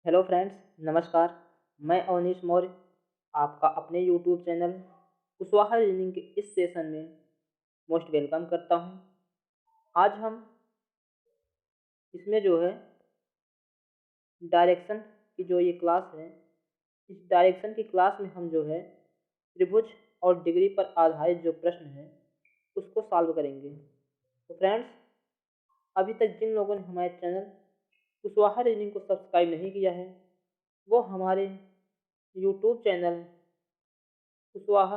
Hello friends, नमस्कार। मैं अवनीश मौर्य आपका अपने यूट्यूब चैनल कुशवाहा रीजनिंग के इस सेशन में मोस्ट वेलकम करता हूं। आज हम इसमें जो है डायरेक्शन की जो ये क्लास है, इस डायरेक्शन की क्लास में हम जो है त्रिभुज और डिग्री पर आधारित जो प्रश्न है उसको सॉल्व करेंगे। तो फ्रेंड्स, अभी तक जिन लोगों ने हमारे चैनल कुशवाहा रीजनिंग को सब्सक्राइब नहीं किया है वो हमारे YouTube channel Kushwaha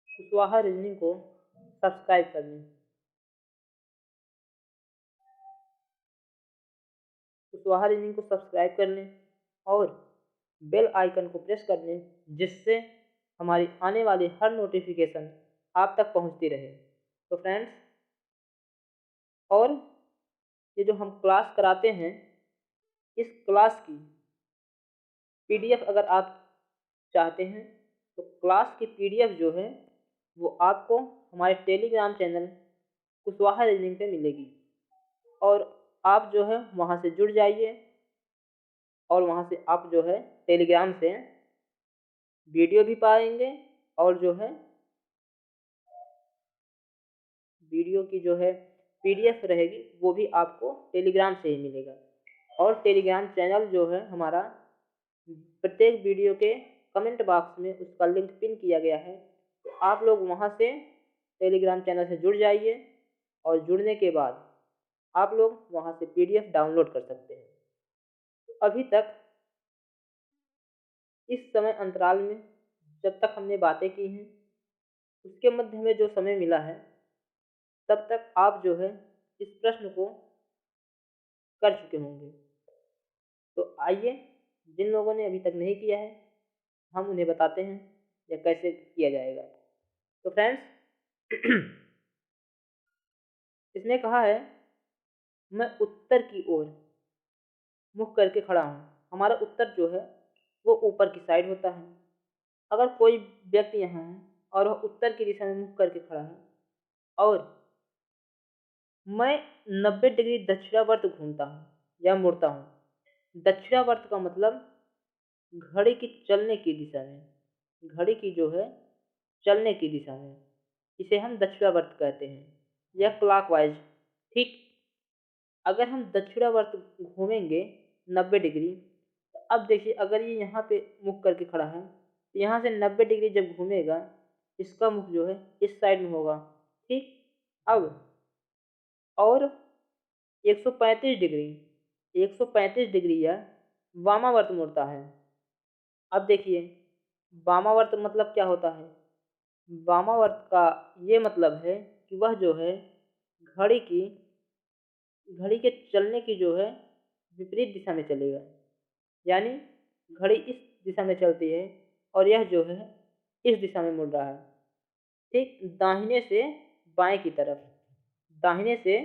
Kushwaha reasoning को सब्सक्राइब कर लें। कुशवाहा रीजनिंग को सब्सक्राइब कर लें और बेल आइकन को प्रेस कर लें, जिससे हमारी आने वाली हर नोटिफिकेशन आप तक पहुंचती रहे। तो फ्रेंड्स, और ये जो हम क्लास कराते हैं, इस क्लास की पीडीएफ अगर आप चाहते हैं तो क्लास की पीडीएफ जो है वो आपको हमारे टेलीग्राम चैनल कुशवाहा रीजनिंग पे मिलेगी और आप जो है वहाँ से जुड़ जाइए और वहाँ से आप जो है टेलीग्राम से वीडियो भी पाएंगे और जो है वीडियो की जो है पीडीएफ रहेगी वो भी आपको टेलीग्राम से ही मिलेगा। और टेलीग्राम चैनल जो है हमारा, प्रत्येक वीडियो के कमेंट बॉक्स में उसका लिंक पिन किया गया है, तो आप लोग वहाँ से टेलीग्राम चैनल से जुड़ जाइए और जुड़ने के बाद आप लोग वहाँ से पीडीएफ डाउनलोड कर सकते हैं। तो अभी तक इस समय अंतराल में जब तक हमने बातें की हैं, उसके मध्य में जो समय मिला है तब तक आप जो है इस प्रश्न को कर चुके होंगे। तो आइए, जिन लोगों ने अभी तक नहीं किया है हम उन्हें बताते हैं या कैसे किया जाएगा। तो फ्रेंड्स, इसमें कहा है मैं उत्तर की ओर मुख करके खड़ा हूँ। हमारा उत्तर जो है वो ऊपर की साइड होता है। अगर कोई व्यक्ति यहाँ है और वह उत्तर की दिशा में मुख करके खड़ा है और मैं 90 डिग्री दक्षिणावर्त घूमता हूँ या मुड़ता हूँ। दक्षिणावर्त का मतलब घड़ी की चलने की दिशा में, घड़ी की जो है चलने की दिशा में, इसे हम दक्षिणावर्त कहते हैं या क्लॉकवाइज। ठीक, अगर हम दक्षिणावर्त घूमेंगे 90 डिग्री, तो अब देखिए अगर ये यहाँ पे मुख करके खड़ा है तो यहाँ से 90 डिग्री जब घूमेगा इसका मुख जो है इस साइड में होगा। ठीक, अब और 135 डिग्री या वामावर्त मुड़ता है। अब देखिए वामावर्त मतलब क्या होता है। वामावर्त का ये मतलब है कि वह जो है घड़ी की घड़ी के चलने की जो है विपरीत दिशा में चलेगा, यानी घड़ी इस दिशा में चलती है और यह जो है इस दिशा में मुड़ रहा है। ठीक, दाहिने से बाएं की तरफ, दाहिने से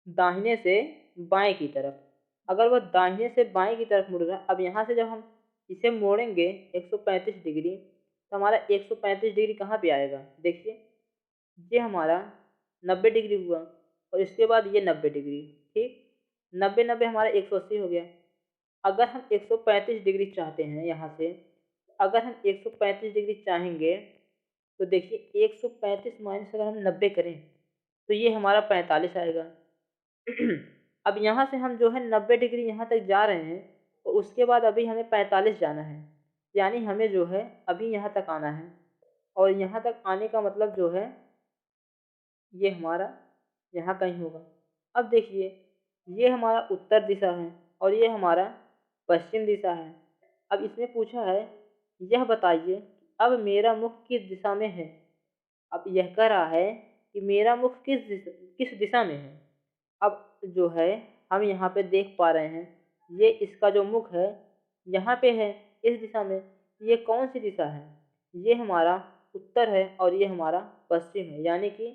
दाहिने से बाएं की तरफ। अगर वह दाहिने से बाएं की तरफ मुड़ रहा है, अब यहाँ से जब हम इसे मोड़ेंगे 135 डिग्री, तो हमारा 135 डिग्री कहाँ पे आएगा। देखिए ये हमारा 90 डिग्री हुआ और इसके बाद ये 90 डिग्री। ठीक, 90 90 हमारा 180 हो गया। अगर हम 135 डिग्री चाहते हैं यहाँ से, अगर हम 135 डिग्री चाहेंगे तो देखिए 135 माइनस अगर हम 90 करें तो ये हमारा 45 आएगा। अब यहाँ से हम जो है 90 डिग्री यहाँ तक जा रहे हैं और उसके बाद अभी हमें 45 जाना है, यानी हमें जो है अभी यहाँ तक आना है। और यहाँ तक आने का मतलब जो है ये हमारा यहाँ कहीं होगा। अब देखिए ये हमारा उत्तर दिशा है और ये हमारा पश्चिम दिशा है। अब इसमें पूछा है यह बताइए अब मेरा मुख किस दिशा में है। अब यह कह रहा है कि मेरा मुख किस दिशा में है। अब जो है हम यहाँ पे देख पा रहे हैं ये इसका जो मुख है यहाँ पे है इस दिशा में। ये कौन सी दिशा है, ये हमारा उत्तर है और ये हमारा पश्चिम है, यानी कि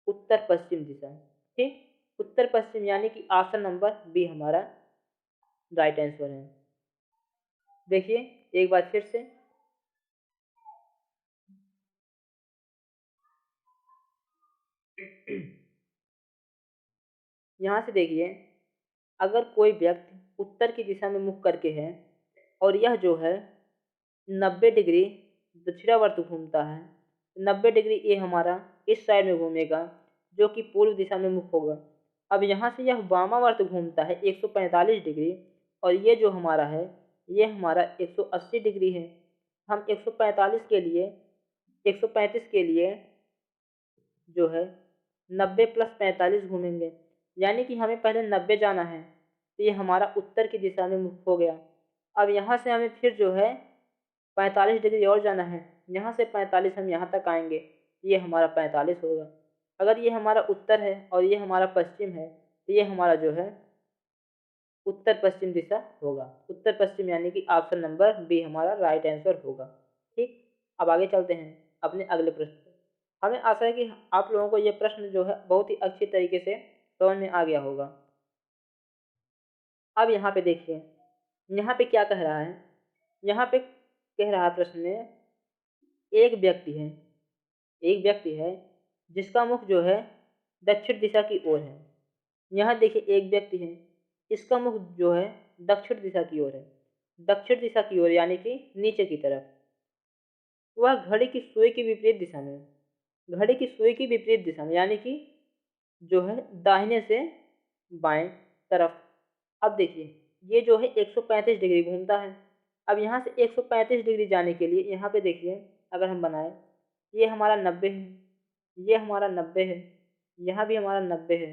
उत्तर पश्चिम दिशा। ठीक, उत्तर पश्चिम यानी कि ऑप्शन नंबर बी हमारा राइट आंसर है। देखिए एक बार फिर से, यहाँ से देखिए, अगर कोई व्यक्ति उत्तर की दिशा में मुख करके है और यह जो है 90 डिग्री दक्षिणावर्त घूमता है, 90 डिग्री ये हमारा इस साइड में घूमेगा जो कि पूर्व दिशा में मुख होगा। अब यहाँ से यह वामावर्त घूमता है 145 डिग्री, और ये जो हमारा है ये हमारा 180 डिग्री है। हम 135 के लिए जो है 90 + 45 घूमेंगे, यानी कि हमें पहले 90 जाना है, तो ये हमारा उत्तर की दिशा में मुख हो गया। अब यहाँ से हमें फिर जो है 45 डिग्री और जाना है, यहाँ से 45 हम यहाँ तक आएंगे, ये हमारा 45 होगा। अगर ये हमारा उत्तर है और ये हमारा पश्चिम है, तो ये हमारा जो है उत्तर पश्चिम दिशा होगा। उत्तर पश्चिम यानी कि ऑप्शन नंबर बी हमारा राइट आंसर होगा। ठीक, अब आगे चलते हैं अपने अगले प्रश्न पर। हमें आशा है कि आप लोगों को ये प्रश्न जो है बहुत ही अच्छी तरीके से समझ में आ गया होगा। अब यहाँ पे देखिए, यहाँ पे क्या कह रहा है, यहाँ पे कह रहा है प्रश्न में, एक व्यक्ति है जिसका मुख जो है दक्षिण दिशा की ओर है। यहाँ देखिए एक व्यक्ति है, इसका मुख जो है दक्षिण दिशा की ओर है, दक्षिण दिशा की ओर यानी कि नीचे की तरफ। वह घड़ी की सुई की विपरीत दिशा में, घड़ी की सुई की विपरीत दिशा में यानी कि जो है दाहिने से बाएं तरफ। अब देखिए ये जो है 135 डिग्री घूमता है। अब यहाँ से 135 डिग्री जाने के लिए यहाँ पे देखिए, अगर हम बनाए, ये हमारा 90 है, ये हमारा 90 है, यहाँ भी हमारा 90 है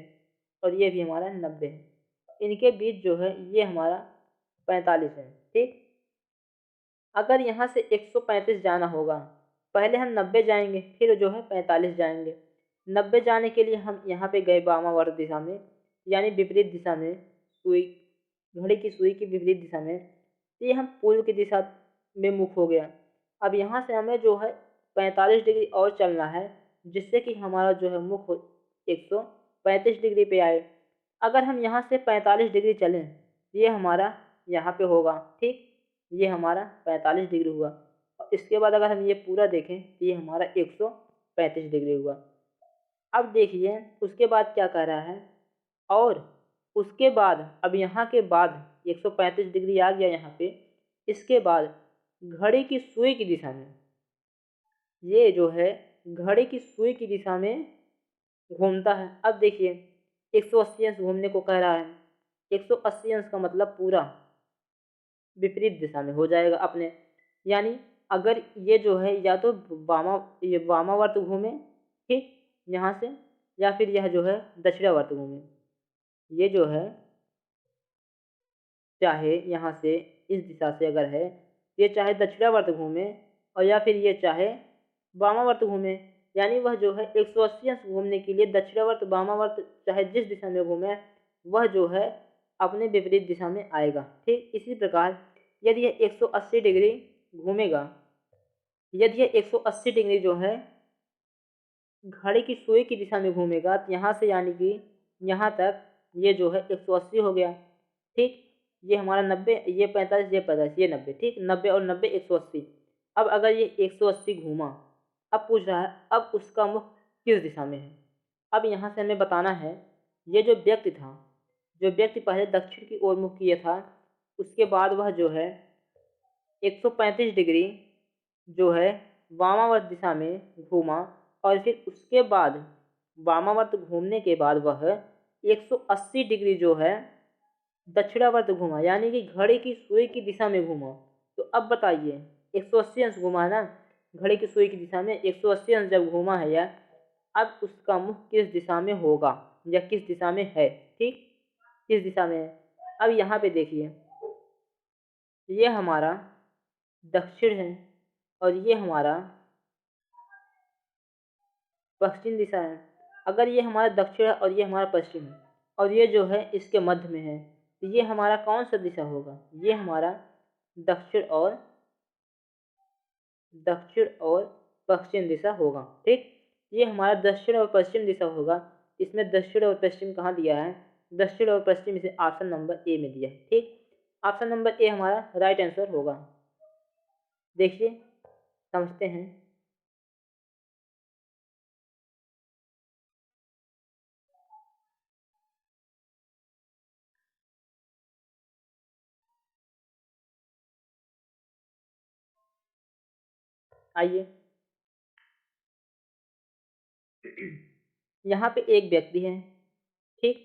और ये भी हमारा 90 है। इनके बीच जो है ये हमारा 45 है। ठीक, अगर यहाँ से 135 जाना होगा, पहले हम 90 जाएंगे फिर जो है 45 जाएंगे। 90 जाने के लिए हम यहाँ पे गए वामावर्त दिशा में, यानी विपरीत दिशा में, सुई, घड़ी की सुई की विपरीत दिशा में। ये हम पूर्व की दिशा में मुख हो गया। अब यहाँ से हमें जो है 45 डिग्री और चलना है, जिससे कि हमारा जो है मुख 135 डिग्री पे आए। अगर हम यहाँ से 45 डिग्री चलें, ये हमारा यहाँ पे होगा। ठीक, ये हमारा 45 डिग्री हुआ। और इसके बाद अगर हम ये पूरा देखें तो ये हमारा 135 डिग्री हुआ। अब देखिए उसके बाद क्या कह रहा है, और उसके बाद अब यहाँ के बाद 135 डिग्री आ गया यहाँ पे। इसके बाद घड़ी की सुई की दिशा में, ये जो है घड़ी की सुई की दिशा में घूमता है। अब देखिए 180 अंश घूमने को कह रहा है। 180 अंश का मतलब पूरा विपरीत दिशा में हो जाएगा अपने, यानी अगर ये जो है या तो ये वामावर्त घूमे, ठीक, यहाँ से, या फिर यह जो है दक्षिणावर्त घूमे। ये जो है चाहे यहाँ से इस दिशा से अगर है, ये चाहे दक्षिणावर्त घूमे और या फिर ये चाहे वामावर्त घूमे, यानी वह जो है 180 अंश घूमने के लिए दक्षिणावर्त वामावर्त चाहे जिस दिशा में घूमे, वह जो है अपने विपरीत दिशा में आएगा। ठीक, इसी प्रकार यदि यह 180 डिग्री घूमेगा, यदि यह 180 डिग्री जो है घड़ी की सुई की दिशा में घूमेगा, तो यहाँ से यानी कि यहाँ तक ये जो है 180 हो गया। ठीक, ये हमारा 90, ये 45, ये 45, ये 90। ठीक, 90 और 90 180। अब अगर ये 180 घूमा, अब पूछ रहा है अब उसका मुख किस दिशा में है। अब यहाँ से हमें बताना है, ये जो व्यक्ति था, जो व्यक्ति पहले दक्षिण की ओर मुख किया था, उसके बाद वह जो है 135 डिग्री जो है वामावर्त दिशा में घूमा, और फिर उसके बाद वामावर्त घूमने के बाद वह 180 डिग्री जो है दक्षिणावर्त घूमा, यानी कि घड़ी की सुई की दिशा में घूमा। तो अब बताइए 180 अंश घूमा है ना घड़ी की सुई की दिशा में, 180 अंश जब घूमा है यह, अब उसका मुख किस दिशा में होगा या किस दिशा में है। ठीक, किस दिशा में है। अब यहाँ पे देखिए, ये हमारा दक्षिण है और ये हमारा पश्चिम दिशा है। अगर ये हमारा दक्षिण है और ये हमारा पश्चिम है और ये जो है इसके मध्य में है, तो ये हमारा कौन सा दिशा होगा, ये हमारा दक्षिण और पश्चिम दिशा होगा। ठीक, ये हमारा दक्षिण और पश्चिम दिशा होगा। इसमें दक्षिण और पश्चिम कहाँ दिया है, दक्षिण और पश्चिम इसे ऑप्शन नंबर ए में दिया है। ठीक, ऑप्शन नंबर ए हमारा राइट आंसर होगा। देखिए समझते हैं। आइए, यहाँ पे एक व्यक्ति है, ठीक,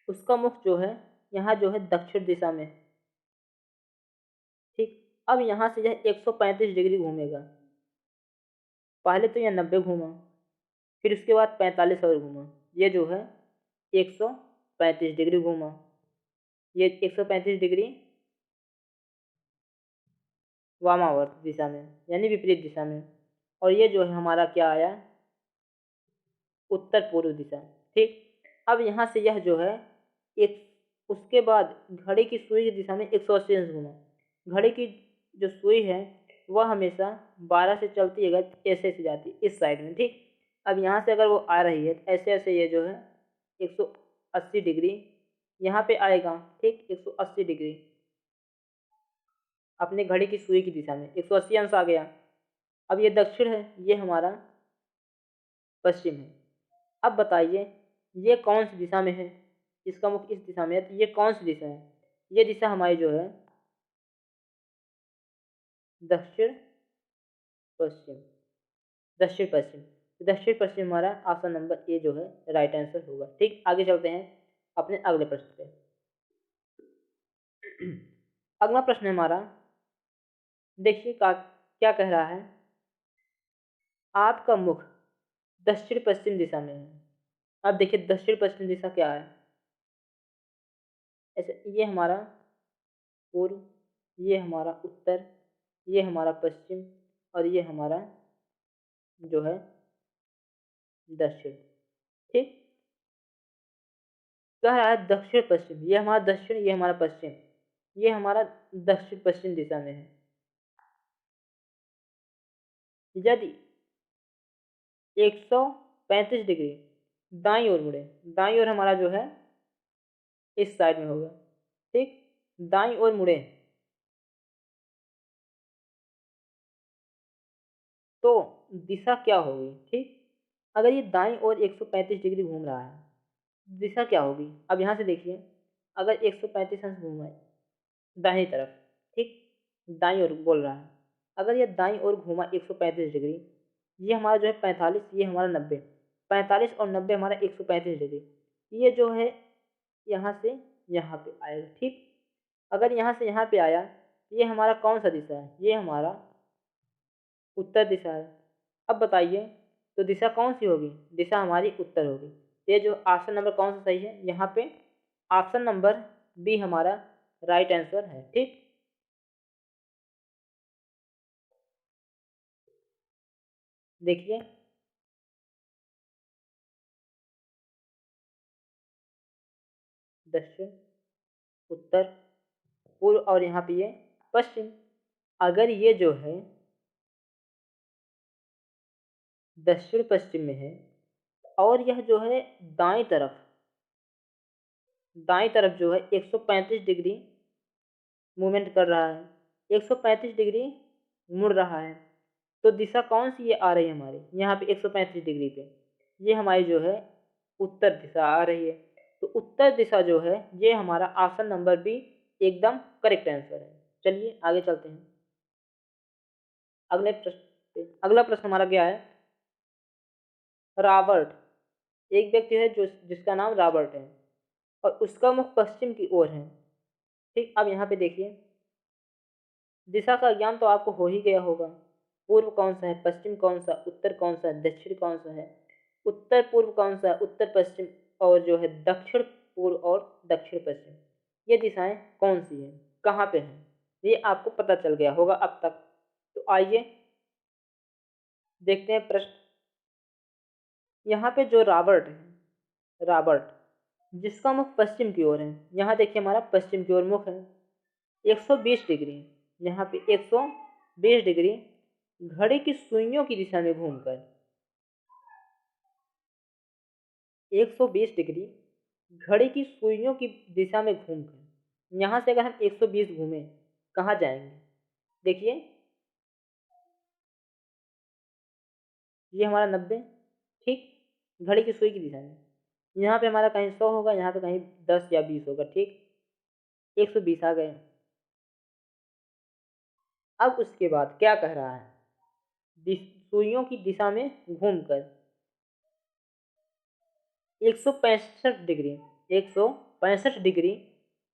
उसका मुख जो है यहाँ जो है दक्षिण दिशा में, ठीक। अब यहाँ से यह 135 डिग्री घूमेगा। पहले तो यह 90 घूमा, फिर उसके बाद 45 और घूमा, ये जो है 135 डिग्री घूमा, ये 135 डिग्री वामावर्त दिशा में यानी विपरीत दिशा में, और ये जो है हमारा क्या आया, उत्तर पूर्व दिशा, ठीक। अब यहाँ से यह जो है एक, उसके बाद घड़ी की सुई की दिशा में 180 अंश घूमा। घड़ी की जो सुई है वह हमेशा 12 से चलती है, ऐसे से जाती है इस साइड में, ठीक। अब यहाँ से अगर वो आ रही है ऐसे ऐसे, ये जो है 180 डिग्री यहाँ पे आएगा, ठीक, 180 डिग्री अपने घड़ी की सुई की दिशा में 180 अंश आ गया। अब ये दक्षिण है, ये हमारा पश्चिम है। अब बताइए ये कौन सी दिशा में है, इसका मुख इस दिशा में है, तो ये कौन सी दिशा है, ये दिशा हमारी जो है दक्षिण पश्चिम, दक्षिण पश्चिम। दक्षिण पश्चिम हमारा ऑप्शन नंबर ए जो है राइट आंसर होगा, ठीक। आगे चलते हैं अपने अगले प्रश्न पे। अगला प्रश्न है हमारा, देखिए क्या कह रहा है, आपका मुख दक्षिण पश्चिम दिशा में है। अब देखिए दक्षिण पश्चिम दिशा क्या है, ऐसे ये हमारा पूर्व, ये हमारा उत्तर, ये हमारा पश्चिम, और ये हमारा जो है दक्षिण, ठीक। कह रहा है दक्षिण पश्चिम, ये हमारा दक्षिण, ये हमारा पश्चिम, ये हमारा दक्षिण पश्चिम दिशा में है। यदि 135 डिग्री दाईं ओर मुड़े, दाईं ओर हमारा जो है इस साइड में होगा, ठीक, दाईं ओर मुड़े तो दिशा क्या होगी, ठीक। अगर ये दाईं ओर 135 डिग्री घूम रहा है, दिशा क्या होगी। अब यहाँ से देखिए, अगर 135 अंश घूमा है दाहिनी तरफ, ठीक, दाईं ओर बोल रहा है, अगर ये दाईं ओर घूमा 135 डिग्री, ये हमारा जो है 45, ये हमारा 90, 45 और 90 हमारा 135 डिग्री, ये जो है यहाँ से यहाँ पे आएगा, ठीक। अगर यहाँ से यहाँ पे आया, ये हमारा कौन सा दिशा है, ये हमारा उत्तर दिशा है। अब बताइए तो दिशा कौन सी होगी, दिशा हमारी उत्तर होगी। ये जो ऑप्शन नंबर कौन सा सही है, यहाँ पे ऑप्शन नंबर बी हमारा राइट आंसर है, ठीक। देखिए दक्षिण, उत्तर, पूर्व, और यहाँ पे ये पश्चिम। अगर ये जो है दक्षिण पश्चिम में है और यह जो है दाएं तरफ, दाएं तरफ जो है 135 डिग्री मूवमेंट कर रहा है, 135 डिग्री मुड़ रहा है, तो दिशा कौन सी ये आ रही है हमारी, यहाँ पे 135 डिग्री पे ये हमारी जो है उत्तर दिशा आ रही है। तो उत्तर दिशा जो है ये हमारा ऑप्शन नंबर बी एकदम करेक्ट आंसर है। चलिए आगे चलते हैं अगले प्रश्न पे। अगला प्रश्न हमारा क्या है, रॉबर्ट, एक व्यक्ति है जो जिसका नाम रॉबर्ट है और उसका मुख पश्चिम की ओर है, ठीक। अब यहाँ पे देखिए दिशा का ज्ञान तो आपको हो ही गया होगा, पूर्व कौन सा है, पश्चिम कौन सा, उत्तर कौन सा है, दक्षिण कौन सा है, उत्तर पूर्व कौन सा है, उत्तर पश्चिम, और जो है दक्षिण पूर्व और दक्षिण पश्चिम, ये दिशाएं कौन सी हैं, कहाँ पे हैं, ये आपको पता चल गया होगा अब तक। तो आइए देखते हैं प्रश्न। यहाँ पे जो रॉबर्ट है, रॉबर्ट जिसका मुख पश्चिम की ओर है, यहाँ देखिए हमारा पश्चिम की ओर मुख है, 120 डिग्री, यहाँ पे 120 डिग्री घड़ी की सुइयों की दिशा में घूमकर, 120 डिग्री घड़ी की सुइयों की दिशा में घूमकर, यहाँ से अगर हम 120 घूमें कहाँ जाएंगे, देखिए ये हमारा 90, ठीक, घड़ी की सुई की दिशा में, यहाँ पे हमारा कहीं 100 होगा, यहाँ पे कहीं 10 या 20 होगा, ठीक, 120 आ गए। अब उसके बाद क्या कह रहा है, सुइयों की दिशा में घूमकर 165 डिग्री 165 डिग्री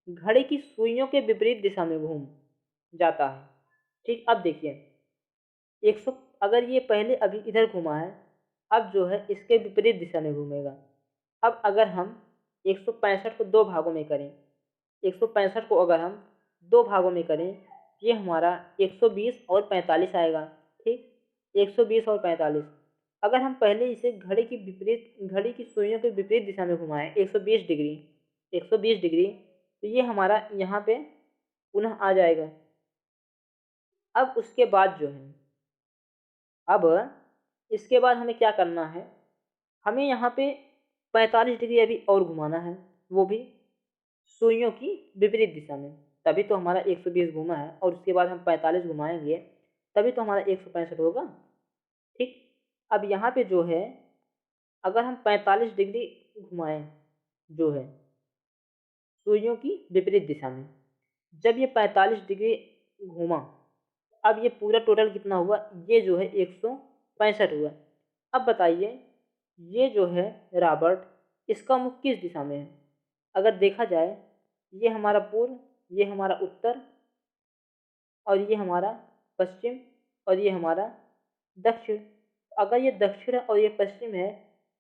घड़ी की सुइयों के विपरीत दिशा में घूम जाता है। ठीक, अब देखिए 100, अगर ये पहले अभी इधर घुमा है, अब जो है इसके विपरीत दिशा में घूमेगा। अब अगर हम 165 को दो भागों में करें, 165 को अगर हम दो भागों में करें, ये हमारा 120 और 45 आएगा। ठीक, 120 और 45। अगर हम पहले इसे घड़ी की सुइयों के विपरीत दिशा में घुमाएं 120 डिग्री 120 डिग्री, तो ये हमारा यहाँ पे पुनः आ जाएगा। अब उसके बाद जो है, अब इसके बाद हमें क्या करना है, हमें यहाँ पे 45 डिग्री अभी और घुमाना है, वो भी सुइयों की विपरीत दिशा में। तभी तो हमारा 120 घूमा है, और उसके बाद हम 45 घुमाएंगे, तभी तो हमारा 165 होगा। ठीक, अब यहाँ पे जो है, अगर हम 45 डिग्री घुमाएं जो है सुइयों की विपरीत दिशा में, जब ये 45 डिग्री घूमा, अब ये पूरा टोटल कितना हुआ, ये जो है 165 हुआ। अब बताइए, ये जो है रॉबर्ट, इसका मुख किस दिशा में है? अगर देखा जाए, ये हमारा पूर्व, ये हमारा उत्तर, और ये हमारा पश्चिम, और ये हमारा दक्षिण। अगर ये दक्षिण और ये पश्चिम है,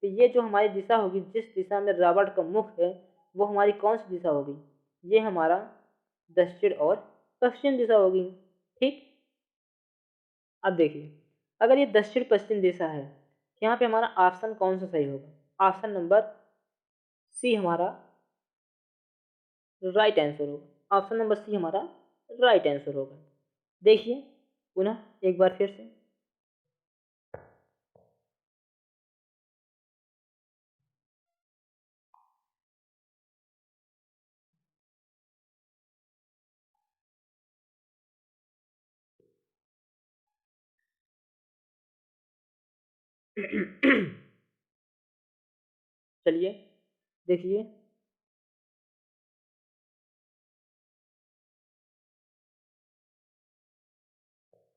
तो ये जो हमारी दिशा होगी, जिस दिशा में रॉबर्ट का मुख है, वो हमारी कौन सी दिशा होगी? ये हमारा दक्षिण और पश्चिम दिशा होगी। ठीक, अब देखिए, अगर ये दक्षिण पश्चिम दिशा है, यहाँ पे हमारा ऑप्शन कौन सा सही होगा? ऑप्शन नंबर सी हमारा राइट आंसर होगा। ऑप्शन नंबर सी हमारा राइट आंसर होगा। देखिए पुनः एक बार फिर से, चलिए देखिए,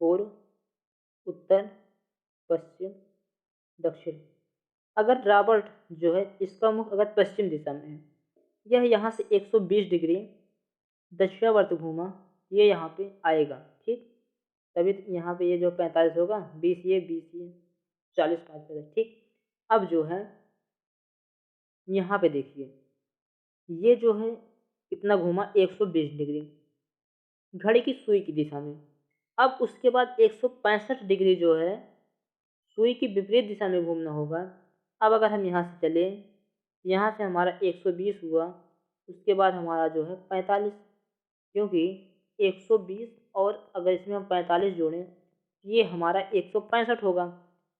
पूर्व, उत्तर, पश्चिम, दक्षिण। अगर रॉबर्ट जो है, इसका मुख अगर पश्चिम दिशा में है, यह यहाँ से 120 डिग्री दक्षिणावर्त घूमा, ये यहाँ पे आएगा। ठीक, तभी तो यहाँ पे ये जो 45 होगा, 20 ये 40 5 ठीक। अब जो है यहाँ पे देखिए, ये जो है कितना घूमा, 120 डिग्री घड़ी की सुई की दिशा में। अब उसके बाद 165 डिग्री जो है सुई की विपरीत दिशा में घूमना होगा। अब अगर हम यहाँ से चले, यहाँ से हमारा 120 हुआ, उसके बाद हमारा जो है 45, क्योंकि 120 और अगर इसमें हम 45 जोड़ें, ये हमारा 165 होगा।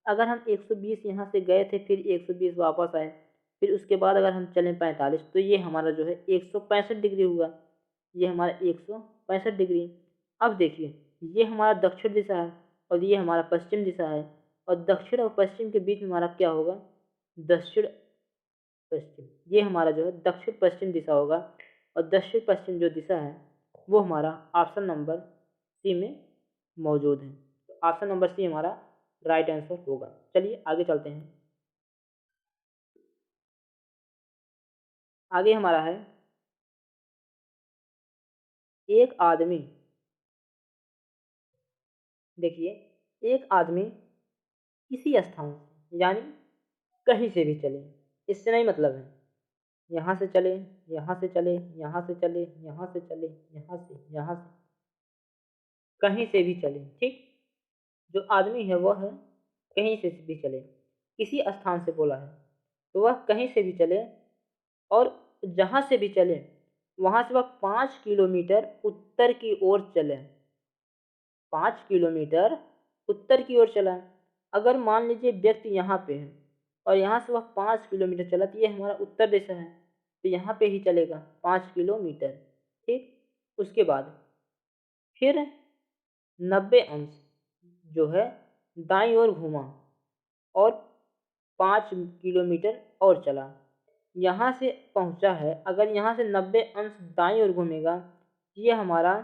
अगर हम 120 यहाँ से गए थे, फिर 120 वापस आए, फिर उसके बाद अगर हम चलें 45, तो ये हमारा जो है 165 डिग्री हुआ। ये हमारा 165 डिग्री। अब देखिए, ये हमारा दक्षिण दिशा है और ये हमारा पश्चिम दिशा है, और दक्षिण और पश्चिम के बीच में हमारा क्या होगा? दक्षिण पश्चिम। ये हमारा जो है दक्षिण पश्चिम दिशा होगा, और दक्षिण पश्चिम जो दिशा है वो हमारा ऑप्शन नंबर सी में मौजूद है। तो ऑप्शन नंबर सी हमारा राइट आंसर होगा। चलिए आगे चलते हैं। आगे हमारा है, एक आदमी, देखिए, एक आदमी किसी स्थान यानी कहीं से भी चले, इससे नहीं मतलब है, यहाँ से चले, यहाँ से चले, यहाँ से चले, यहाँ से चले, यहाँ से कहीं से भी चले। ठीक, जो आदमी है वह है कहीं से भी चले, किसी स्थान से बोला है, तो वह कहीं से भी चले, और जहाँ से भी चले वहाँ से वह 5 किलोमीटर उत्तर की ओर चले। 5 किलोमीटर उत्तर की ओर चला। अगर मान लीजिए व्यक्ति यहाँ पे है और यहाँ से वह 5 किलोमीटर चला, तो ये हमारा उत्तर दिशा है, तो यहाँ पे ही चलेगा 5 किलोमीटर। ठीक, उसके बाद फिर 90 अंश जो है दाईं ओर घूमा और 5 किलोमीटर और चला, यहाँ से पहुँचा है। अगर यहाँ से 90 अंश दाईं ओर घूमेगा, ये हमारा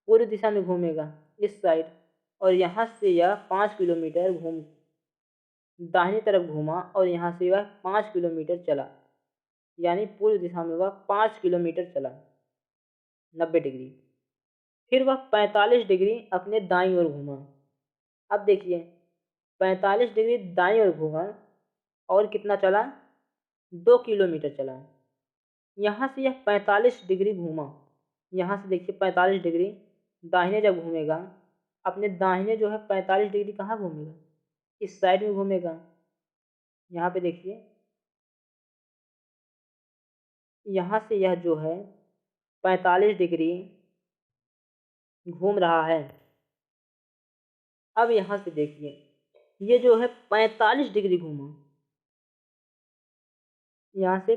पूर्व दिशा में घूमेगा, इस साइड। और यहाँ से यह 5 किलोमीटर दाहिनी तरफ घूमा और यहाँ से वह 5 किलोमीटर चला, यानी पूर्व दिशा में वह 5 किलोमीटर चला 90 डिग्री। फिर वह 45 डिग्री अपने दाईं ओर घूमा। अब देखिए 45 डिग्री दाईं ओर घूमा और कितना चला, 2 किलोमीटर चला। यहाँ से यह 45 डिग्री घूमा, यहाँ से देखिए 45 डिग्री दाहिने जब घूमेगा, अपने दाहिने जो है 45 डिग्री कहाँ घूमेगा, इस साइड में घूमेगा। यहाँ पे देखिए यहाँ से यह जो है 45 डिग्री घूम रहा है। अब यहाँ से देखिए ये जो है 45 डिग्री घूमा, यहाँ से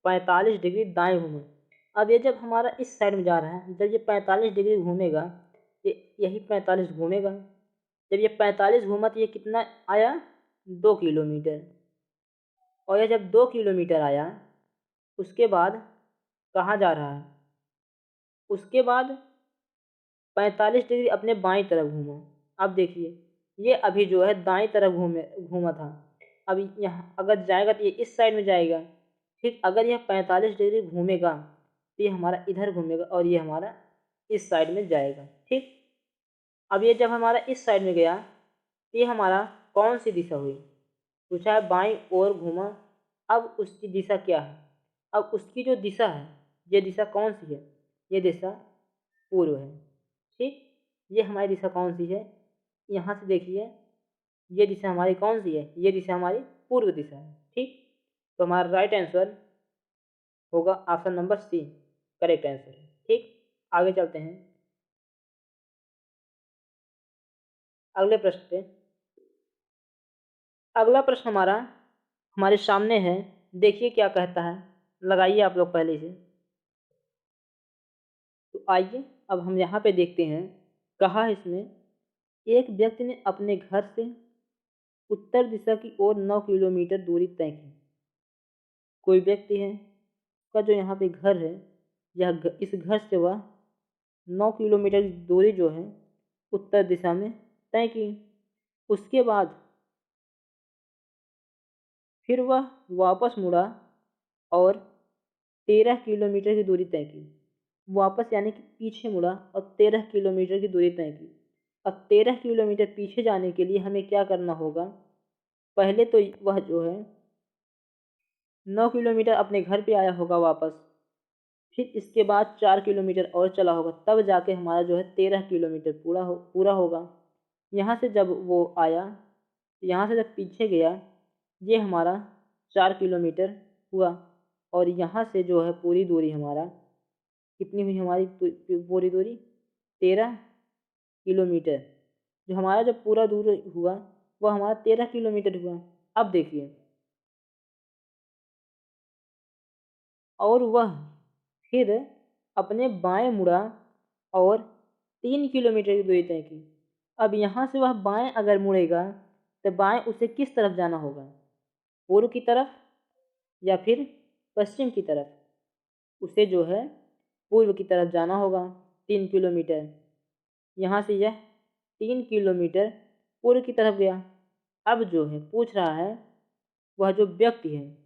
45 डिग्री दाएं घूमा। अब ये जब हमारा इस साइड में जा रहा है, जब ये 45 डिग्री घूमेगा, ये यही 45 घूमेगा। जब ये 45 घूमा तो ये कितना आया, 2 किलोमीटर। और ये जब 2 किलोमीटर आया उसके बाद कहाँ जा रहा है, उसके बाद 45 डिग्री अपने बाईं तरफ घूमा। अब देखिए ये अभी जो है दाईं तरफ घूमा था, अब यहाँ अगर जाएगा तो ये इस साइड में जाएगा। ठीक, अगर यह 45 डिग्री घूमेगा तो ये हमारा इधर घूमेगा और ये हमारा इस साइड में जाएगा। ठीक, अब ये जब हमारा इस साइड में गया तो ये हमारा कौन सी दिशा हुई, पूछा है बाईं ओर घूमा। अब उसकी दिशा क्या है, अब उसकी जो दिशा है, ये दिशा कौन सी है, ये दिशा पूर्व है। ठीक, ये हमारी दिशा कौन सी है, यहाँ से देखिए ये दिशा हमारी कौन सी है, ये दिशा हमारी पूर्व दिशा है। ठीक, तो हमारा राइट आंसर होगा option number C, correct answer है। ठीक, आगे चलते हैं अगले प्रश्न पे। अगला प्रश्न हमारे सामने है, देखिए क्या कहता है, लगाइए आप लोग पहले से। तो आइए अब हम यहाँ पे देखते हैं, कहा है इसमें, एक व्यक्ति ने अपने घर से उत्तर दिशा की ओर 9 किलोमीटर दूरी तय की। कोई व्यक्ति है, उसका जो यहाँ पे घर है, इस घर से वह 9 किलोमीटर की दूरी जो है उत्तर दिशा में तय की। उसके बाद फिर वह वापस मुड़ा और 13 किलोमीटर की दूरी तय की। वापस यानी कि पीछे मुड़ा और 13 किलोमीटर की दूरी तय की। अब 13 किलोमीटर पीछे जाने के लिए हमें क्या करना होगा, पहले तो वह जो है 9 किलोमीटर अपने घर पे आया होगा वापस, फिर इसके बाद 4 किलोमीटर और चला होगा, तब जाके हमारा जो है 13 किलोमीटर पूरा होगा। यहाँ से जब वो आया, यहाँ से जब पीछे गया, ये हमारा 4 किलोमीटर हुआ। और यहाँ से जो है पूरी दूरी हमारा कितनी हुई, हमारी पूरी दूरी 13 किलोमीटर। जो हमारा जब पूरा दूर हुआ वह हमारा 13 किलोमीटर हुआ। अब देखिए, और वह फिर अपने बाएं मुड़ा और 3 किलोमीटर की दूरी तय की। अब यहाँ से वह बाएं अगर मुड़ेगा तो बाएं उसे किस तरफ जाना होगा, पूर्व की तरफ या फिर पश्चिम की तरफ। उसे जो है पूर्व की तरफ जाना होगा 3 किलोमीटर। यहाँ से यह 3 किलोमीटर पूर्व की तरफ गया। अब जो है पूछ रहा है, वह जो व्यक्ति है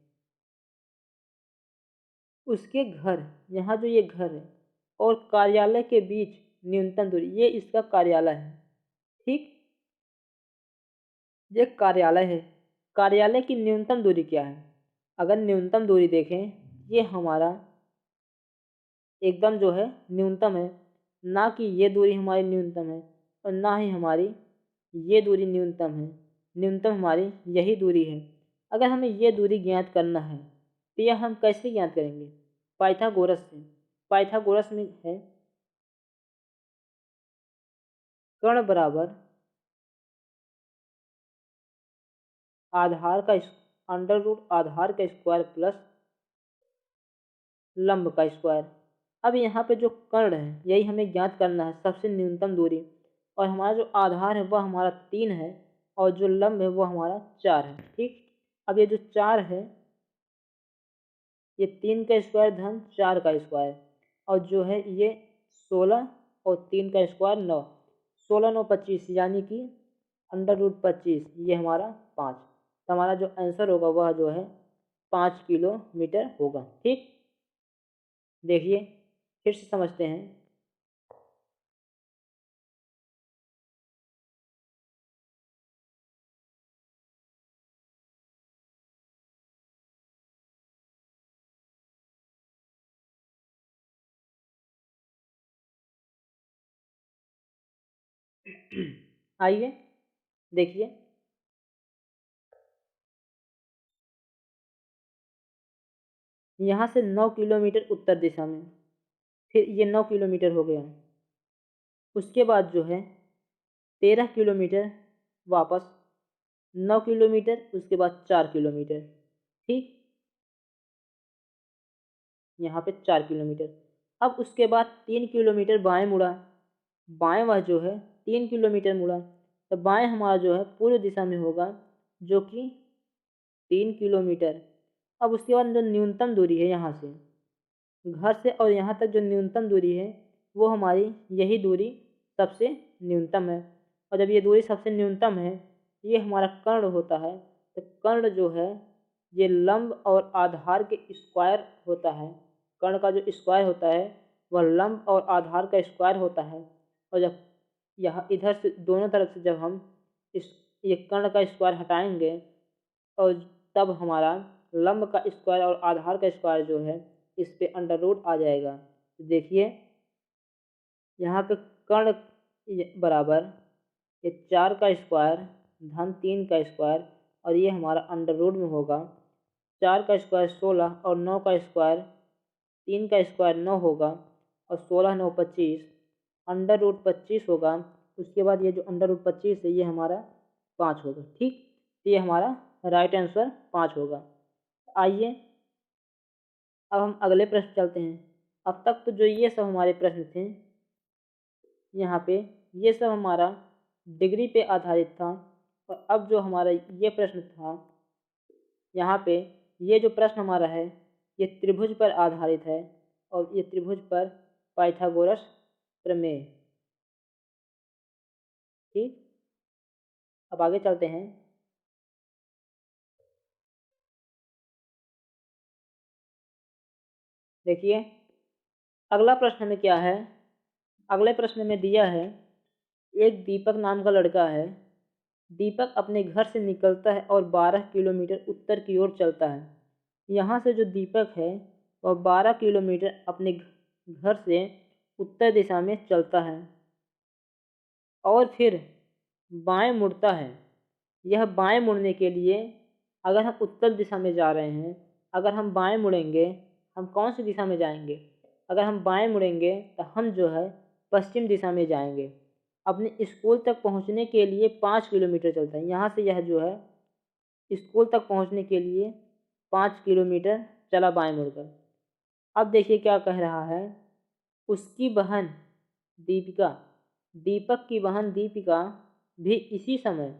उसके घर, यहाँ जो ये घर है और कार्यालय के बीच न्यूनतम दूरी, ये इसका कार्यालय है। ठीक, ये कार्यालय है, कार्यालय की न्यूनतम दूरी क्या है। अगर न्यूनतम दूरी देखें, ये हमारा एकदम जो है न्यूनतम है, ना कि ये दूरी हमारी न्यूनतम है और ना ही हमारी ये दूरी न्यूनतम है। न्यूनतम हमारी यही दूरी है। अगर हमें ये दूरी ज्ञात करना है तो यह हम कैसे ज्ञात करेंगे, पाइथागोरस से। पाइथागोरस में है कर्ण बराबर आधार का अंडर रूट आधार का स्क्वायर प्लस लंब का स्क्वायर। अब यहाँ पे जो कर्ण है यही हमें ज्ञात करना है, सबसे न्यूनतम दूरी। और हमारा जो आधार है वह हमारा 3 है और जो लंब है वो हमारा 4 है। ठीक, अब ये जो 4 है, ये 3 का स्क्वायर धन 4 का स्क्वायर, और जो है ये 16 और 3 का स्क्वायर 9, 16×9 = 25 यानी कि √25, ये हमारा 5। तो हमारा जो आंसर होगा वह जो है 5 किलोमीटर होगा। ठीक, देखिए फिर से समझते हैं। आइए देखिए, यहाँ से 9 किलोमीटर उत्तर दिशा में, फिर ये 9 किलोमीटर हो गया। उसके बाद जो है 13 किलोमीटर वापस, 9 किलोमीटर, उसके बाद 4 किलोमीटर। ठीक, यहाँ पे 4 किलोमीटर। अब उसके बाद 3 किलोमीटर बाएं मुड़ा, बाएं वह जो है 3 किलोमीटर मुड़ा, तो बाएं हमारा जो है पूर्व दिशा में होगा, जो कि 3 किलोमीटर। अब उसके बाद जो न्यूनतम दूरी है यहाँ से, घर से और यहाँ तक जो न्यूनतम दूरी है, वो हमारी यही दूरी सबसे न्यूनतम है। और जब ये दूरी सबसे न्यूनतम है, ये हमारा कर्ण होता है। तो कर्ण जो है ये लंब और आधार के स्क्वायर होता है। कर्ण का जो स्क्वायर होता है वह लंब और आधार का स्क्वायर होता है। और जब यहाँ इधर से दोनों तरफ से जब हम इस ये कर्ण का स्क्वायर हटाएंगे, और तब हमारा लंब का स्क्वायर और आधार का स्क्वायर जो है इस पे अंडर रूट आ जाएगा। तो देखिए यहाँ पे कर्ण बराबर ये 4 का स्क्वायर धन 3 का स्क्वायर, और ये हमारा अंडर रूट में होगा। 4 का स्क्वायर 16 और 9 का स्क्वायर, 3 का स्क्वायर 9 होगा, और 16×9 = 25, अंडर रूट 25 होगा। उसके बाद ये जो अंडर रूट 25 है ये हमारा 5 होगा। ठीक, तो ये हमारा राइट आंसर 5 होगा। आइए अब हम अगले प्रश्न चलते हैं। अब तक तो जो ये सब हमारे प्रश्न थे, यहाँ पे ये सब हमारा डिग्री पे आधारित था। और अब जो हमारा ये प्रश्न था, यहाँ पे ये जो प्रश्न हमारा है ये त्रिभुज पर आधारित है, और ये त्रिभुज पर पाइथागोरस प्रमेय। ठीक, अब आगे चलते हैं। देखिए अगला प्रश्न में क्या है। अगले प्रश्न में दिया है, एक दीपक नाम का लड़का है। दीपक अपने घर से निकलता है और 12 किलोमीटर उत्तर की ओर चलता है। यहाँ से जो दीपक है वह 12 किलोमीटर अपने घर से उत्तर दिशा में चलता है और फिर बाएं मुड़ता है। यह बाएं मुड़ने के लिए, अगर हम उत्तर दिशा में जा रहे हैं, अगर हम बाएं मुड़ेंगे, हम कौन सी दिशा में जाएंगे? अगर हम बाएं मुड़ेंगे तो हम जो है पश्चिम दिशा में जाएंगे। अपने स्कूल तक पहुंचने के लिए 5 किलोमीटर चलता है। यहाँ से यह जो है स्कूल तक पहुंचने के लिए 5 किलोमीटर चला बाएं मुड़कर। अब देखिए क्या कह रहा है। उसकी बहन दीपिका, दीपक की बहन दीपिका भी इसी समय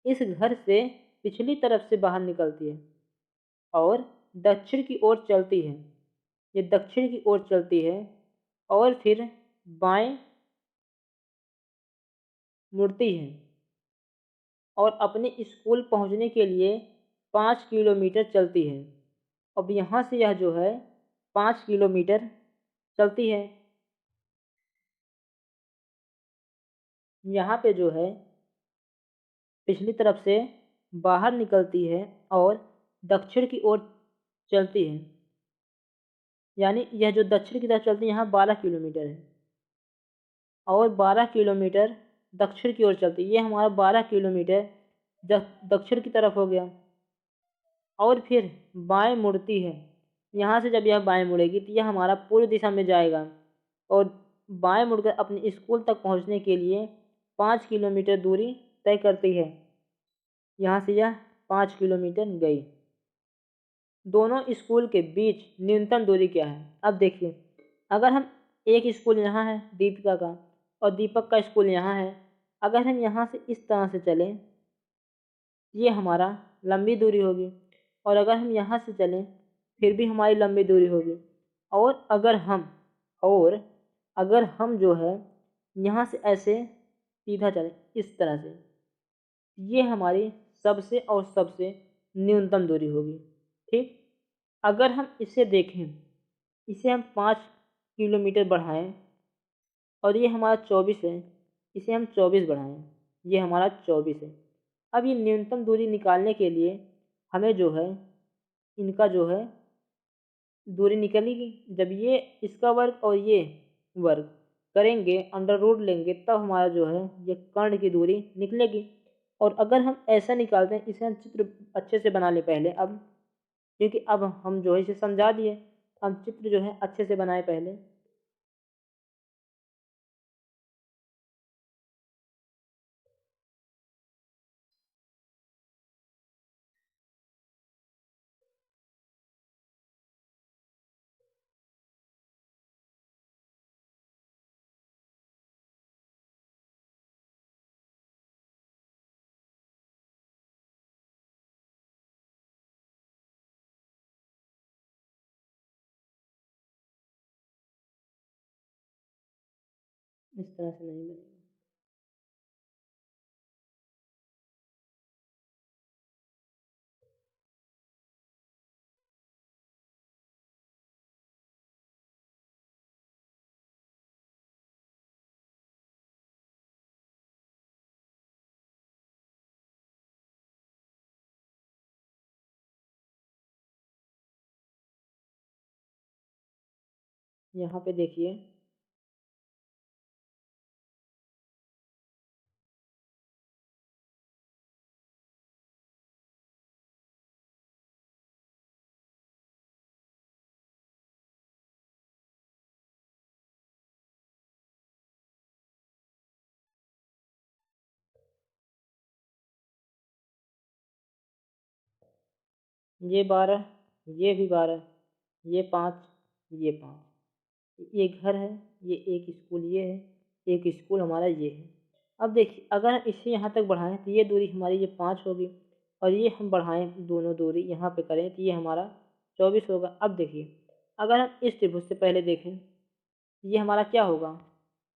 इस घर से पिछली तरफ से बाहर निकलती है और दक्षिण की ओर चलती है। ये दक्षिण की ओर चलती है और फिर बाएं मुड़ती है और अपने स्कूल पहुंचने के लिए 5 किलोमीटर चलती है। अब यहाँ से यह जो है 5 किलोमीटर चलती है। यहाँ पे जो है पिछली तरफ से बाहर निकलती है और दक्षिण की ओर चलती है। यानी यह जो दक्षिण की तरफ चलती है यहाँ 12 किलोमीटर है और 12 किलोमीटर दक्षिण की ओर चलती है। ये हमारा 12 किलोमीटर दक्षिण की तरफ हो गया और फिर बाएं मुड़ती है। यहाँ से जब यह बाएं मुड़ेगी तो यह हमारा पूर्व दिशा में जाएगा और बाएं मुड़कर अपने स्कूल तक पहुँचने के लिए 5 किलोमीटर दूरी तय करती है। यहाँ से यह 5 किलोमीटर गई। दोनों स्कूल के बीच न्यूनतम दूरी क्या है? अब देखिए, अगर हम एक स्कूल यहाँ है दीपिका का और दीपक का स्कूल यहाँ है, अगर हम यहाँ से इस तरह से चलें, ये हमारा लंबी दूरी होगी, और अगर हम यहाँ से चलें फिर भी हमारी लंबी दूरी होगी। और अगर हम जो है यहाँ से ऐसे सीधा चले इस तरह से, ये हमारी सबसे और सबसे न्यूनतम दूरी होगी। ठीक, अगर हम इसे देखें, इसे हम 5 किलोमीटर बढ़ाएं और ये हमारा 24 है, इसे हम 24 बढ़ाएं, ये हमारा 24 है। अब ये न्यूनतम दूरी निकालने के लिए हमें जो है इनका जो है दूरी निकलेगी। जब ये इसका वर्ग और ये वर्ग करेंगे, अंडर रूट लेंगे, तब हमारा जो है ये कर्ण की दूरी निकलेगी। और अगर हम ऐसा निकालते हैं, इसे हम चित्र अच्छे से बना लें पहले, अब क्योंकि अब हम जो है इसे समझा दिए, हम चित्र जो है अच्छे से बनाए पहले। इस तरह से नहीं बनेगा। यहाँ पे देखिए, ये 12, ये भी 12, ये 5, ये 5, ये घर है, ये एक स्कूल ये है, एक स्कूल हमारा ये है। अब देखिए, अगर हम इसे यहाँ तक बढ़ाएं तो ये दूरी हमारी ये 5 होगी, और ये हम बढ़ाएं दोनों दूरी यहाँ पे करें तो ये हमारा 24 होगा। अब देखिए, अगर हम इस त्रिभुज से पहले देखें, ये हमारा क्या होगा,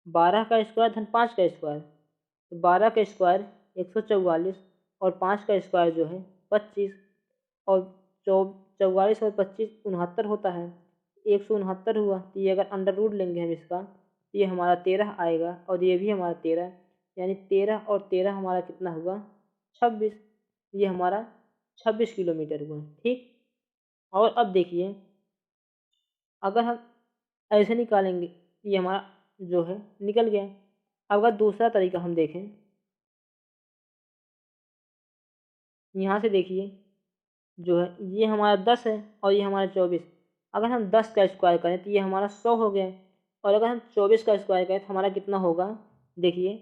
12 का स्क्वायर धन 5 का स्क्वायर, तो 12 का स्क्वायर 144, और 5 का स्क्वायर जो है 25, और 44 और 25 69 होता है, 169 हुआ। तो ये अगर अंडर रूट लेंगे हम इसका, तो ये हमारा 13 आएगा, और ये भी हमारा 13, यानी 13 और 13 हमारा कितना हुआ, 26। ये हमारा 26 किलोमीटर हुआ। ठीक, और अब देखिए, अगर हम ऐसे निकालेंगे, ये हमारा जो है निकल गया। अब अगर दूसरा तरीका हम देखें, यहाँ से देखिए, जो है ये हमारा 10 है और ये हमारा 24। अगर हम 10 का स्क्वायर करें तो ये हमारा 100 हो गया, और अगर हम 24 का स्क्वायर करें तो हमारा कितना होगा, देखिए,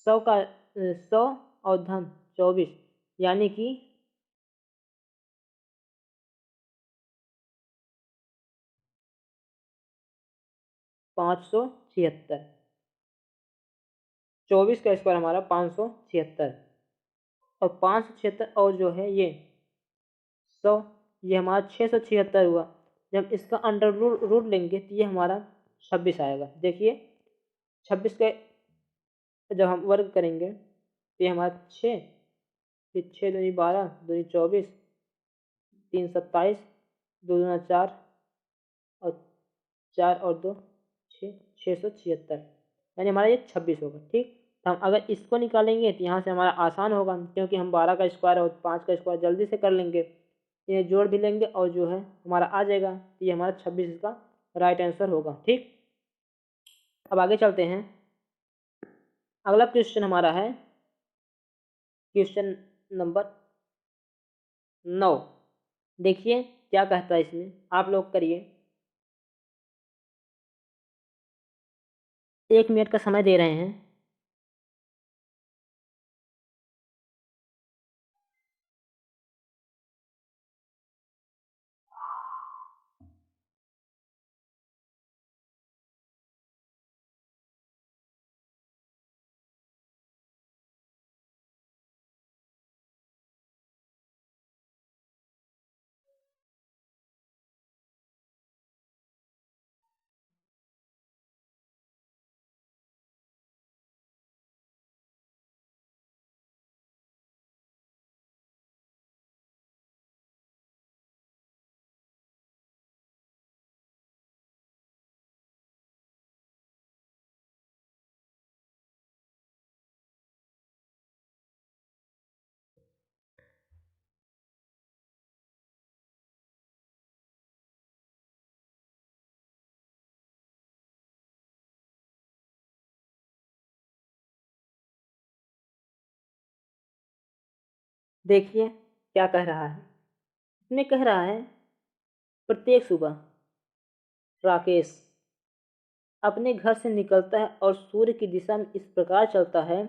100 और धन 24, यानी कि 576। 24 का स्क्वायर हमारा 576, और 576 और जो है ये 100, ये हमारा 676 हुआ। जब इसका अंडर रूट लेंगे तो ये हमारा 26 आएगा। देखिए, 26 का जब हम वर्ग करेंगे तो ये हमारा 6, फिर 6 दूनी 12, दूनी 24, 3 27, 2 दूना 4, और 4 और 2 6, 676, यानी हमारा ये 26 होगा। ठीक, तो हम अगर इसको निकालेंगे तो यहाँ से हमारा आसान होगा, क्योंकि हम 12 का स्क्वायर और 5 का स्क्वायर जल्दी से कर लेंगे। ये जोड़ भी लेंगे और जो है हमारा आ जाएगा, तो ये हमारा 26 इसका राइट आंसर होगा। ठीक, अब आगे चलते हैं। अगला क्वेश्चन हमारा है क्वेश्चन नंबर 9। देखिए क्या कहता है इसमें, आप लोग करिए। 1 मिनट का समय दे रहे हैं। देखिए क्या कह रहा है। इसमें कह रहा है प्रत्येक सुबह राकेश अपने घर से निकलता है और सूर्य की दिशा में इस प्रकार चलता है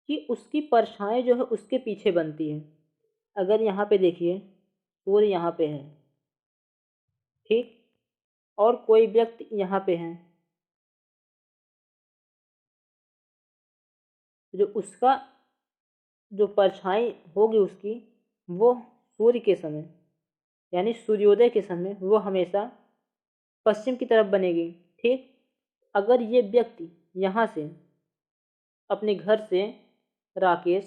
कि उसकी परछाई जो है उसके पीछे बनती है। अगर यहाँ पे देखिए सूर्य यहाँ पे है, ठीक, और कोई व्यक्ति यहाँ पे है, जो उसका जो परछाई होगी उसकी, वो सूर्य के समय यानी सूर्योदय के समय वो हमेशा पश्चिम की तरफ बनेगी। ठीक, अगर ये व्यक्ति यहाँ से अपने घर से राकेश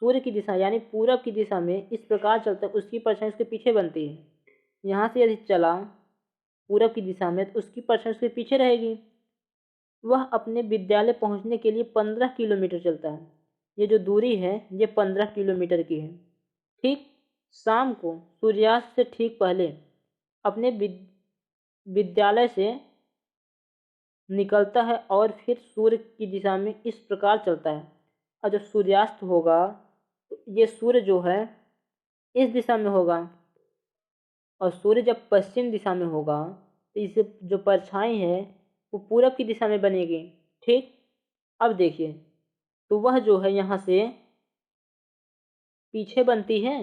सूर्य की दिशा यानी पूरब की दिशा में इस प्रकार चलता है, उसकी परछाई उसके पीछे बनती है। यहाँ से यदि चला पूरब की दिशा में तो उसकी परछाई उसके पीछे रहेगी। वह अपने विद्यालय पहुँचने के लिए 15 किलोमीटर चलता है। ये जो दूरी है ये 15 किलोमीटर की है। ठीक, शाम को सूर्यास्त से ठीक पहले अपने विद्यालय से निकलता है और फिर सूर्य की दिशा में इस प्रकार चलता है। और जब सूर्यास्त होगा तो ये सूर्य जो है इस दिशा में होगा, और सूर्य जब पश्चिम दिशा में होगा तो इससे जो परछाई है वो पूरब की दिशा में बनेगी। ठीक, अब देखिए तो वह जो है यहाँ से पीछे बनती है,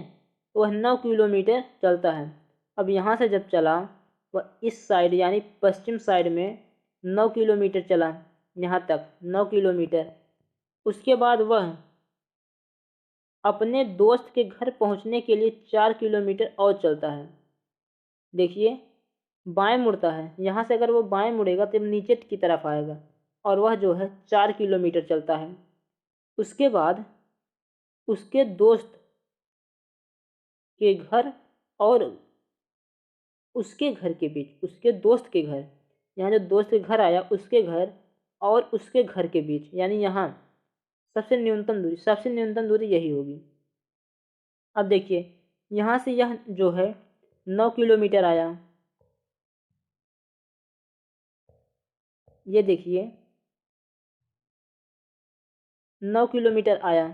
वह 9 किलोमीटर चलता है। अब यहाँ से जब चला वह इस साइड यानी पश्चिम साइड में 9 किलोमीटर चला, यहाँ तक 9 किलोमीटर। उसके बाद वह अपने दोस्त के घर पहुँचने के लिए 4 किलोमीटर और चलता है। देखिए बाएं मुड़ता है, यहाँ से अगर वो बाएं मुड़ेगा तो नीचे की तरफ आएगा, और वह जो है 4 किलोमीटर चलता है। उसके बाद उसके दोस्त के घर और उसके घर के बीच, उसके दोस्त के घर, यहाँ जो दोस्त के घर आया उसके घर और उसके घर के बीच, यानी यहाँ सबसे न्यूनतम दूरी यही होगी। अब देखिए यहाँ से यह जो है 9 किलोमीटर आया, ये देखिए 9 किलोमीटर आया।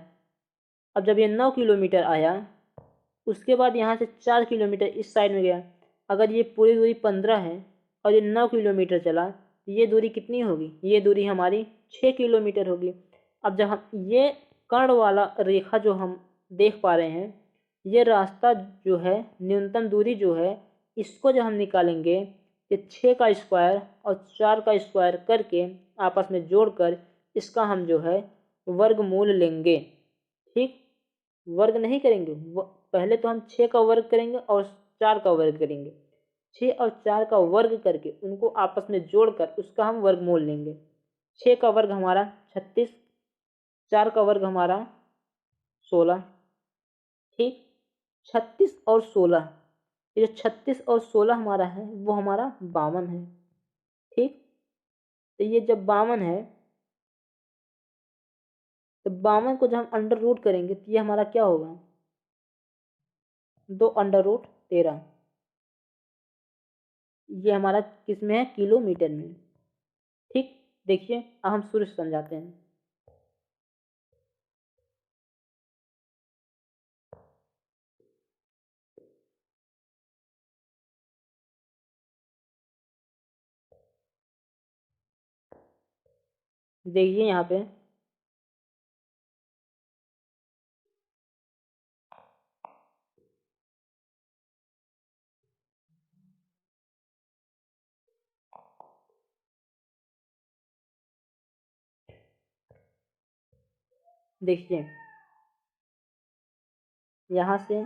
अब जब ये 9 किलोमीटर आया उसके बाद यहाँ से 4 किलोमीटर इस साइड में गया। अगर ये पूरी दूरी 15 है और ये 9 किलोमीटर चला तो ये दूरी कितनी होगी? ये दूरी हमारी 6 किलोमीटर होगी। अब जब हम ये कर्ण वाला रेखा जो हम देख पा रहे हैं, ये रास्ता जो है न्यूनतम दूरी जो है इसको जब हम निकालेंगे तो 6 का स्क्वायर और 4 का स्क्वायर करके आपस में जोड़कर इसका हम जो है वर्गमूल लेंगे। ठीक, वर्ग नहीं करेंगे, पहले तो हम 6 का वर्ग करेंगे और 4 का वर्ग करेंगे। 6 और 4 का वर्ग करके उनको आपस में जोड़कर उसका हम वर्गमूल लेंगे। 6 का वर्ग हमारा 36, 4 का वर्ग हमारा 16। ठीक, 36 और 16, ये जो 36 और 16 हमारा है वो हमारा 52 है। ठीक, तो ये जब 52 है तो 52 को जब हम अंडर रूट करेंगे तो ये हमारा क्या होगा? 2√13। ये हमारा किस में है? किलोमीटर में। ठीक, देखिए अब हम सूर्य समझाते हैं। देखिए यहाँ पे देखिए यहाँ से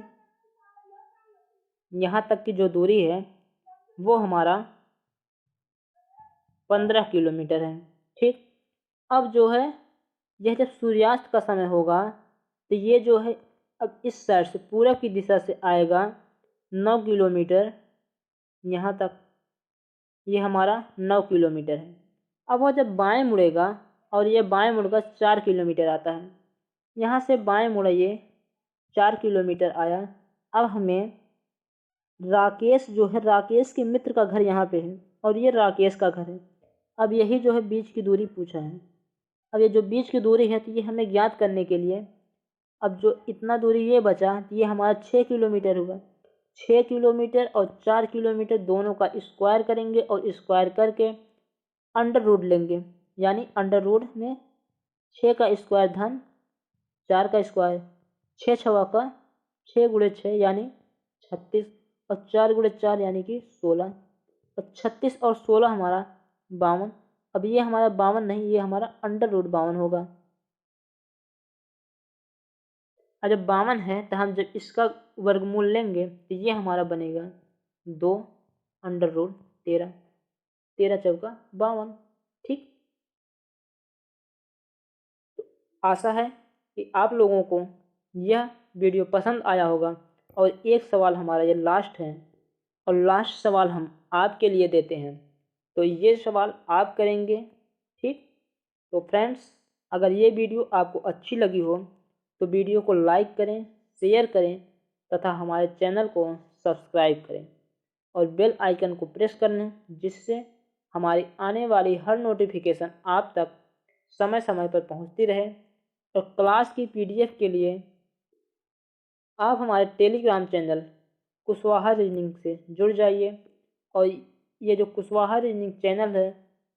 यहाँ तक की जो दूरी है वो हमारा 15 किलोमीटर है। ठीक, अब जो है यह जब सूर्यास्त का समय होगा तो ये जो है अब इस साइड से पूरब की दिशा से आएगा 9 किलोमीटर यहाँ तक, ये हमारा 9 किलोमीटर है। अब वह जब बाएं मुड़ेगा और ये बाएं मुड़कर 4 किलोमीटर आता है, यहाँ से बाएं मुड़ा ये 4 किलोमीटर आया। अब हमें राकेश जो है, राकेश के मित्र का घर यहाँ पे है और ये राकेश का घर है। अब यही जो है बीच की दूरी पूछा है। अब ये जो बीच की दूरी है तो ये हमें ज्ञात करने के लिए अब जो इतना दूरी ये बचा तो ये हमारा 6 किलोमीटर हुआ। 6 किलोमीटर और 4 किलोमीटर दोनों का स्क्वायर करेंगे और स्क्वायर करके अंडर रूट लेंगे, यानी अंडर रूट में 6 का स्क्वायर धन 4 का स्क्वायर, 6 छवा का 6 गुणे 6 यानी 36 और 4 गुणे 4 यानी कि 16 और 36 और 16 हमारा 52। अब ये हमारा 52 नहीं, ये हमारा अंडर रूट 52 होगा। और जब 52 है तो हम जब इसका वर्गमूल लेंगे तो ये हमारा बनेगा 2 अंडर रूट 13, 13 चौका 52। ठीक, आशा है कि आप लोगों को यह वीडियो पसंद आया होगा। और एक सवाल हमारा ये लास्ट है और लास्ट सवाल हम आपके लिए देते हैं, तो ये सवाल आप करेंगे। ठीक, तो फ्रेंड्स, अगर ये वीडियो आपको अच्छी लगी हो तो वीडियो को लाइक करें, शेयर करें तथा हमारे चैनल को सब्सक्राइब करें और बेल आइकन को प्रेस कर लें, जिससे हमारी आने वाली हर नोटिफिकेशन आप तक समय समय पर पहुंचती रहे। और क्लास की पीडीएफ के लिए आप हमारे टेलीग्राम चैनल कुशवाहा रीजनिंग से जुड़ जाइए। और ये जो कुशवाहा रीजनिंग चैनल है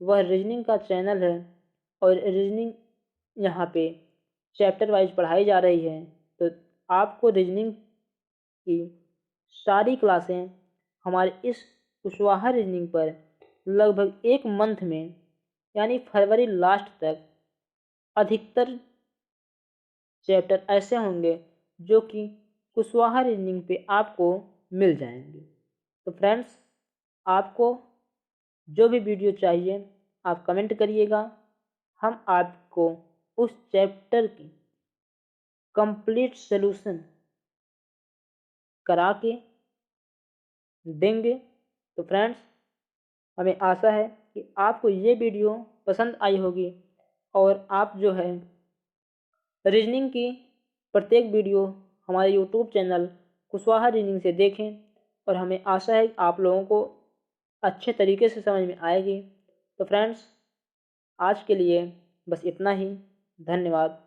वह रीजनिंग का चैनल है और रीजनिंग यहाँ पे चैप्टर वाइज पढ़ाई जा रही है। तो आपको रीजनिंग की सारी क्लासें हमारे इस कुशवाहा रीजनिंग पर लगभग 1 मंथ में यानी फरवरी लास्ट तक अधिकतर चैप्टर ऐसे होंगे जो कि कुशवाहा रीजनिंग पे आपको मिल जाएंगे। तो फ्रेंड्स, आपको जो भी वीडियो चाहिए आप कमेंट करिएगा, हम आपको उस चैप्टर की कंप्लीट सॉल्यूशन करा के देंगे। तो फ्रेंड्स, हमें आशा है कि आपको ये वीडियो पसंद आई होगी और आप जो है रीजनिंग की प्रत्येक वीडियो हमारे यूट्यूब चैनल कुशवाहा रीजनिंग से देखें और हमें आशा है कि आप लोगों को अच्छे तरीके से समझ में आएगी। तो फ्रेंड्स, आज के लिए बस इतना ही। धन्यवाद।